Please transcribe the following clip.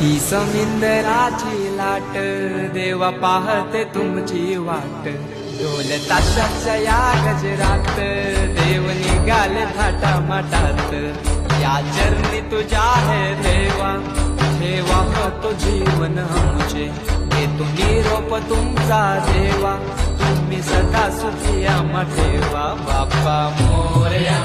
ही समिंदराची लाट देवा पाहते तुमची वाट ढोल ताशाच्या या गजरात देव निघाले थाटामाटात या चरणी तुझ्या है देवा ठेवा तो जीवन आमचे देतो निरोप तुमचा देवा तुम्ही सदा सुखी आम्हा ठेवा बाप्पा मोरया।